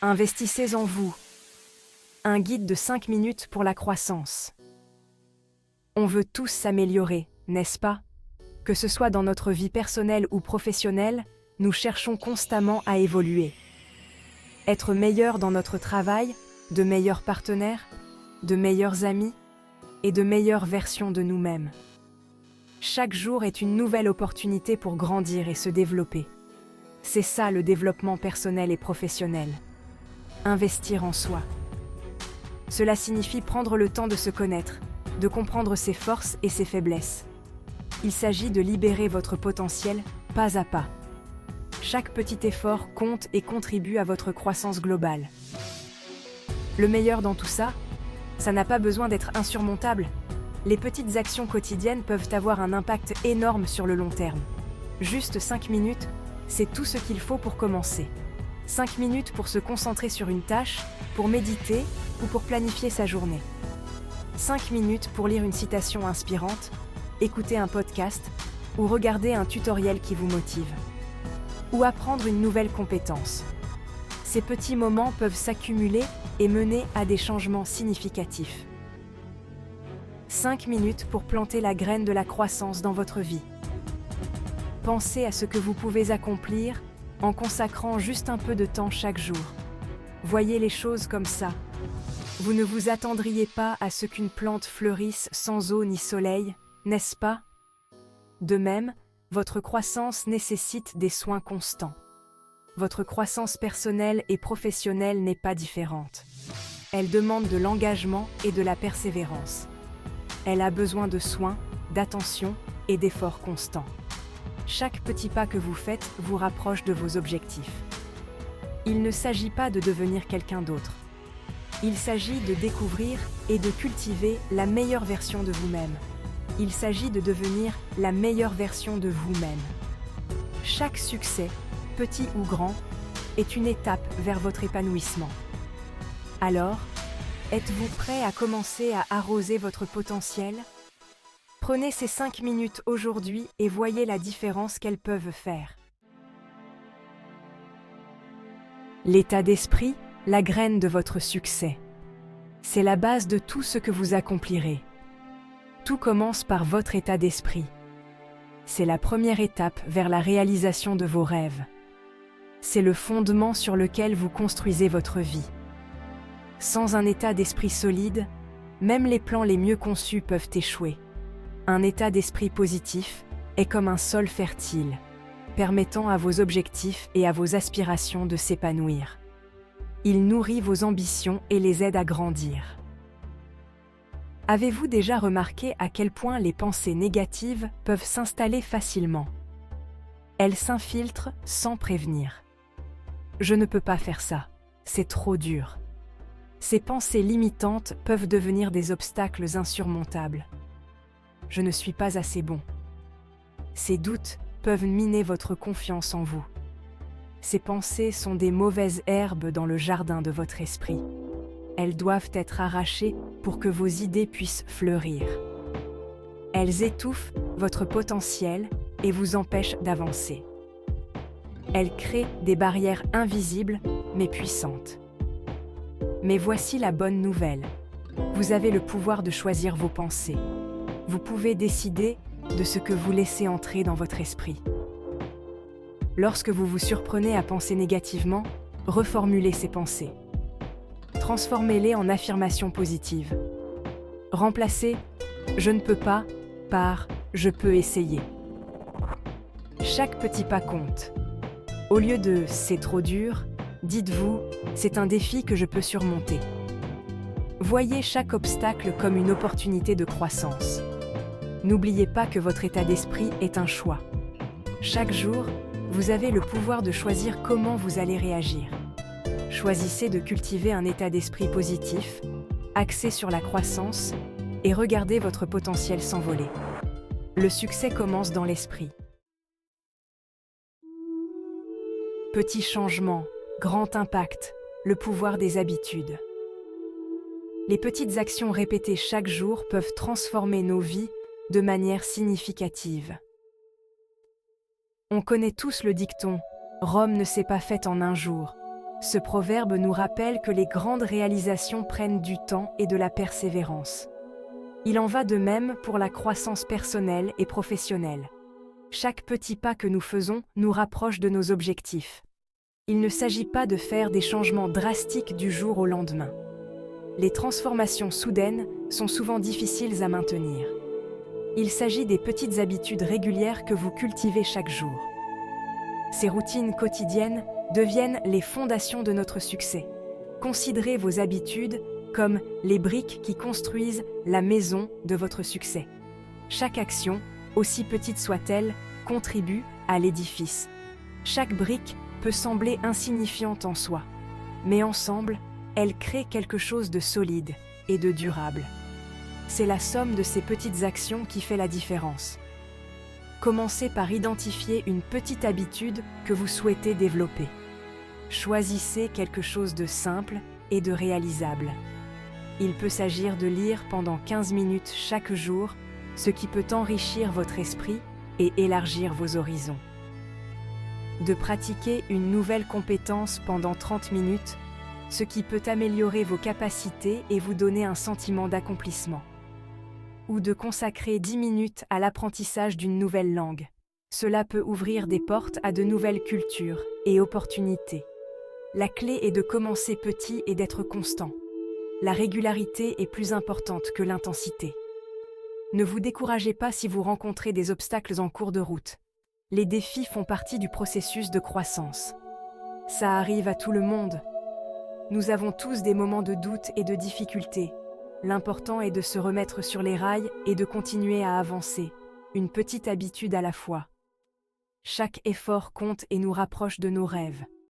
Investissez en vous. Un guide de 5 minutes pour la croissance. On veut tous s'améliorer, n'est-ce pas? Que ce soit dans notre vie personnelle ou professionnelle, nous cherchons constamment à évoluer. Être meilleur dans notre travail, de meilleurs partenaires, de meilleurs amis et de meilleures versions de nous-mêmes. Chaque jour est une nouvelle opportunité pour grandir et se développer. C'est ça le développement personnel et professionnel. Investir en soi. Cela signifie prendre le temps de se connaître, de comprendre ses forces et ses faiblesses. Il s'agit de libérer votre potentiel pas à pas. Chaque petit effort compte et contribue à votre croissance globale. Le meilleur dans tout ça, ça n'a pas besoin d'être insurmontable. Les petites actions quotidiennes peuvent avoir un impact énorme sur le long terme. Juste 5 minutes, c'est tout ce qu'il faut pour commencer. 5 minutes pour se concentrer sur une tâche, pour méditer ou pour planifier sa journée. 5 minutes pour lire une citation inspirante, écouter un podcast ou regarder un tutoriel qui vous motive. Ou apprendre une nouvelle compétence. Ces petits moments peuvent s'accumuler et mener à des changements significatifs. 5 minutes pour planter la graine de la croissance dans votre vie. Pensez à ce que vous pouvez accomplir en consacrant juste un peu de temps chaque jour. Voyez les choses comme ça. Vous ne vous attendriez pas à ce qu'une plante fleurisse sans eau ni soleil, n'est-ce pas? De même, votre croissance nécessite des soins constants. Votre croissance personnelle et professionnelle n'est pas différente. Elle demande de l'engagement et de la persévérance. Elle a besoin de soins, d'attention et d'efforts constants. Chaque petit pas que vous faites vous rapproche de vos objectifs. Il ne s'agit pas de devenir quelqu'un d'autre. Il s'agit de découvrir et de cultiver la meilleure version de vous-même. Il s'agit de devenir la meilleure version de vous-même. Chaque succès, petit ou grand, est une étape vers votre épanouissement. Alors, êtes-vous prêt à commencer à arroser votre potentiel? Prenez ces 5 minutes aujourd'hui et voyez la différence qu'elles peuvent faire. L'état d'esprit, la graine de votre succès. C'est la base de tout ce que vous accomplirez. Tout commence par votre état d'esprit. C'est la première étape vers la réalisation de vos rêves. C'est le fondement sur lequel vous construisez votre vie. Sans un état d'esprit solide, même les plans les mieux conçus peuvent échouer. Un état d'esprit positif est comme un sol fertile, permettant à vos objectifs et à vos aspirations de s'épanouir. Il nourrit vos ambitions et les aide à grandir. Avez-vous déjà remarqué à quel point les pensées négatives peuvent s'installer facilement? Elles s'infiltrent sans prévenir. Je ne peux pas faire ça, c'est trop dur. Ces pensées limitantes peuvent devenir des obstacles insurmontables. Je ne suis pas assez bon. Ces doutes peuvent miner votre confiance en vous. Ces pensées sont des mauvaises herbes dans le jardin de votre esprit. Elles doivent être arrachées pour que vos idées puissent fleurir. Elles étouffent votre potentiel et vous empêchent d'avancer. Elles créent des barrières invisibles mais puissantes. Mais voici la bonne nouvelle. Vous avez le pouvoir de choisir vos pensées. Vous pouvez décider de ce que vous laissez entrer dans votre esprit. Lorsque vous vous surprenez à penser négativement, reformulez ces pensées. Transformez-les en affirmations positives. Remplacez « je ne peux pas » par « je peux essayer ». Chaque petit pas compte. Au lieu de « c'est trop dur », dites-vous « c'est un défi que je peux surmonter ». Voyez chaque obstacle comme une opportunité de croissance. N'oubliez pas que votre état d'esprit est un choix. Chaque jour, vous avez le pouvoir de choisir comment vous allez réagir. Choisissez de cultiver un état d'esprit positif, axé sur la croissance, et regardez votre potentiel s'envoler. Le succès commence dans l'esprit. Petit changement, grand impact, le pouvoir des habitudes. Les petites actions répétées chaque jour peuvent transformer nos vies de manière significative. On connaît tous le dicton « Rome ne s'est pas faite en un jour », Ce proverbe nous rappelle que les grandes réalisations prennent du temps et de la persévérance. Il en va de même pour la croissance personnelle et professionnelle. Chaque petit pas que nous faisons nous rapproche de nos objectifs. Il ne s'agit pas de faire des changements drastiques du jour au lendemain. Les transformations soudaines sont souvent difficiles à maintenir. Il s'agit des petites habitudes régulières que vous cultivez chaque jour. Ces routines quotidiennes deviennent les fondations de notre succès. Considérez vos habitudes comme les briques qui construisent la maison de votre succès. Chaque action, aussi petite soit-elle, contribue à l'édifice. Chaque brique peut sembler insignifiante en soi, mais ensemble, elle crée quelque chose de solide et de durable. C'est la somme de ces petites actions qui fait la différence. Commencez par identifier une petite habitude que vous souhaitez développer. Choisissez quelque chose de simple et de réalisable. Il peut s'agir de lire pendant 15 minutes chaque jour, ce qui peut enrichir votre esprit et élargir vos horizons. De pratiquer une nouvelle compétence pendant 30 minutes, ce qui peut améliorer vos capacités et vous donner un sentiment d'accomplissement. Ou de consacrer 10 minutes à l'apprentissage d'une nouvelle langue. Cela peut ouvrir des portes à de nouvelles cultures et opportunités. La clé est de commencer petit et d'être constant. La régularité est plus importante que l'intensité. Ne vous découragez pas si vous rencontrez des obstacles en cours de route. Les défis font partie du processus de croissance. Ça arrive à tout le monde. Nous avons tous des moments de doute et de difficulté. L'important est de se remettre sur les rails et de continuer à avancer, une petite habitude à la fois. Chaque effort compte et nous rapproche de nos rêves.